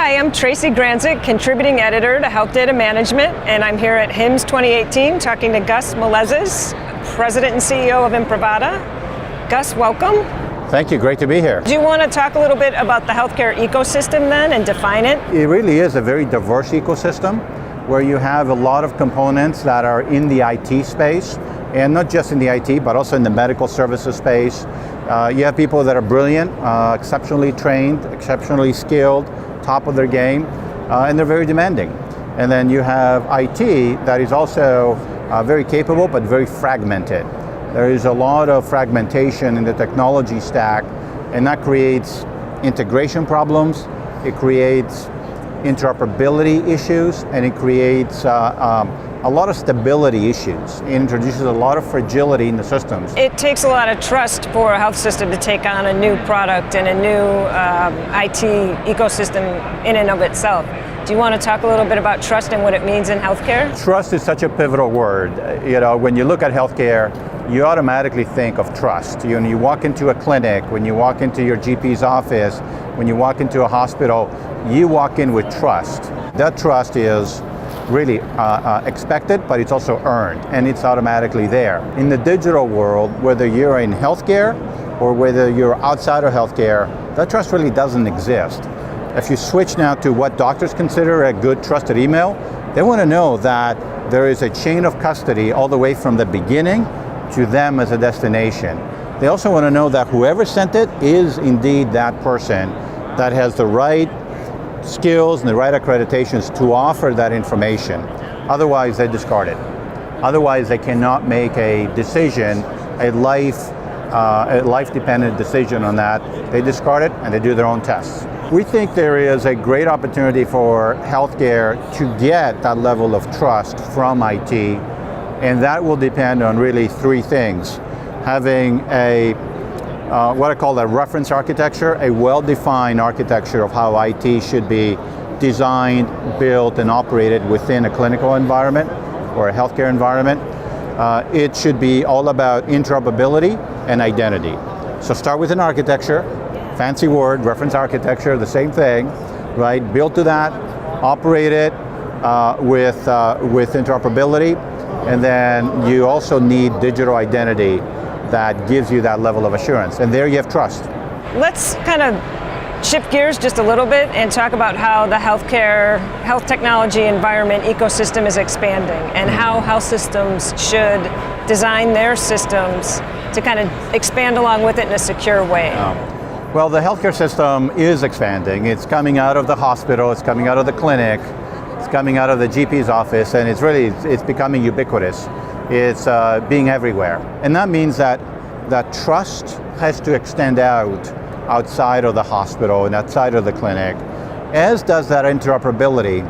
Hi, I'm Tracy Granzik, contributing editor to Health Data Management, and I'm here at HIMSS 2018 talking to Gus Melezes, President and CEO of Imprivata. Gus, welcome. Thank you, great to be here. Do you want to talk a little bit about the healthcare ecosystem then and define it? It really is a very diverse ecosystem where you have a lot of components that are in the IT space, and not just in the IT, but also in the medical services space. You have people that are brilliant, exceptionally trained, exceptionally skilled, top of their game, and they're very demanding. And then you have IT that is also very capable, but very fragmented. There is a lot of fragmentation in the technology stack, and that creates integration problems, it creates interoperability issues, and it creates a lot of stability issues. It introduces a lot of fragility in the systems. It takes a lot of trust for a health system to take on a new product and a new IT ecosystem in and of itself. Do you want to talk a little bit about trust and what it means in healthcare? Trust is such a pivotal word. You know, when you look at healthcare, you automatically think of trust. When you walk into a clinic, when you walk into your GP's office, when you walk into a hospital, you walk in with trust. That trust is really expected, but it's also earned, and it's automatically there. In the digital world, whether you're in healthcare or whether you're outside of healthcare, that trust really doesn't exist. If you switch now to what doctors consider a good trusted email, they want to know that there is a chain of custody all the way from the beginning to them as a destination. They also want to know that whoever sent it is indeed that person that has the right skills and the right accreditations to offer that information. Otherwise, they discard it. Otherwise, they cannot make a decision, a life-dependent decision on that. They discard it and they do their own tests. We think there is a great opportunity for healthcare to get that level of trust from IT, and that will depend on really three things. Having a what I call a reference architecture, a well-defined architecture of how IT should be designed, built, and operated within a clinical environment or a healthcare environment. It should be all about interoperability and identity. So start with an architecture, fancy word, reference architecture, the same thing, right? Build to that, operate it with interoperability, and then you also need digital identity that gives you that level of assurance. And there you have trust. Let's kind of shift gears just a little bit and talk about how the health technology environment ecosystem is expanding and how health systems should design their systems to kind of expand along with it in a secure way. Well, the healthcare system is expanding. It's coming out of the hospital, it's coming out of the clinic, it's coming out of the GP's office, and it's becoming ubiquitous. It's being everywhere. And that means that trust has to extend outside of the hospital and outside of the clinic, as does that interoperability,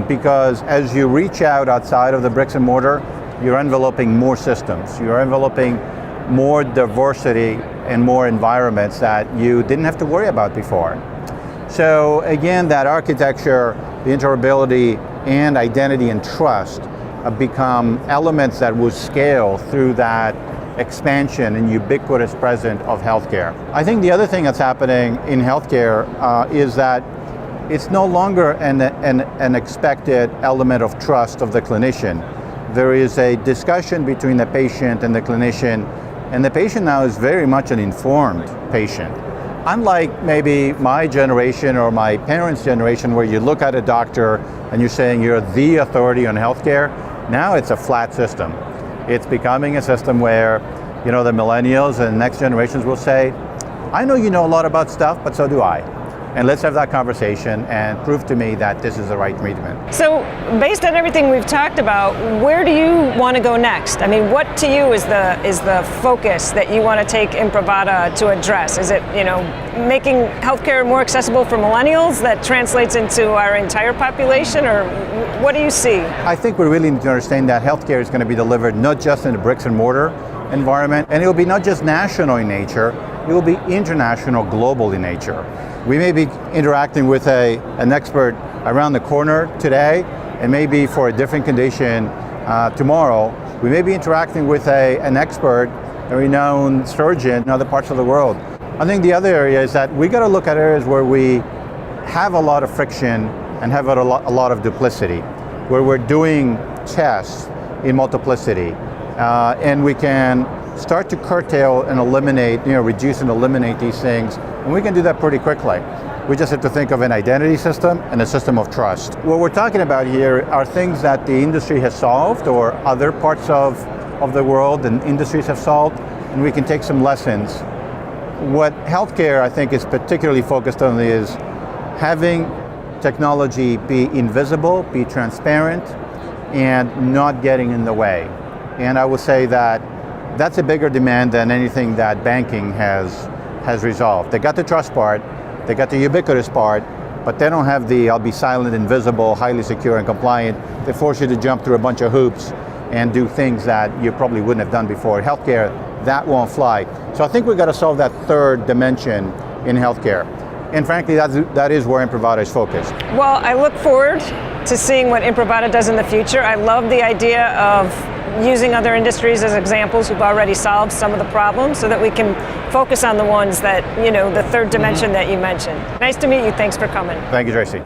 because as you reach outside of the bricks and mortar, you're enveloping more systems. You're enveloping more diversity and more environments that you didn't have to worry about before. So again, that architecture, the interoperability and identity and trust become elements that will scale through that expansion and ubiquitous presence of healthcare. I think the other thing that's happening in healthcare is that it's no longer an expected element of trust of the clinician. There is a discussion between the patient and the clinician, and the patient now is very much an informed patient. Unlike maybe my generation or my parents' generation, where you look at a doctor and you're saying you're the authority on healthcare, now it's a flat system. It's becoming a system where, you know, the millennials and next generations will say, I know you know a lot about stuff, but so do I. And let's have that conversation and prove to me that this is the right treatment. So based on everything we've talked about, where do you want to go next? I mean, what to you is the focus that you want to take Imprivata to address? Is it, you know, making healthcare more accessible for millennials that translates into our entire population, or what do you see? I think we really need to understand that healthcare is going to be delivered not just in a bricks and mortar environment, and it will be not just national in nature, it will be international, global in nature. We may be interacting with an expert around the corner today, and maybe for a different condition tomorrow. We may be interacting with an expert, a renowned surgeon in other parts of the world. I think the other area is that we got to look at areas where we have a lot of friction and have a lot of duplicity, where we're doing tests in multiplicity, and we can start to curtail and eliminate, reduce and eliminate these things, and we can do that pretty quickly. We just have to think of an identity system and a system of trust. What we're talking about here are things that the industry has solved, or other parts of the world and industries have solved, and we can take some lessons. What healthcare, I think, is particularly focused on is having technology be invisible, be transparent, and not getting in the way. And I would say that that's a bigger demand than anything that banking has resolved. They got the trust part, they got the ubiquitous part, but they don't have the I'll be silent, invisible, highly secure and compliant. They force you to jump through a bunch of hoops and do things that you probably wouldn't have done before. Healthcare, that won't fly. So I think we've got to solve that third dimension in healthcare. And frankly, that is where Imprivata is focused. Well, I look forward to seeing what Imprivata does in the future. I love the idea of using other industries as examples who've already solved some of the problems so that we can focus on the ones that, the third dimension that you mentioned. Nice to meet you. Thanks for coming. Thank you, Tracy.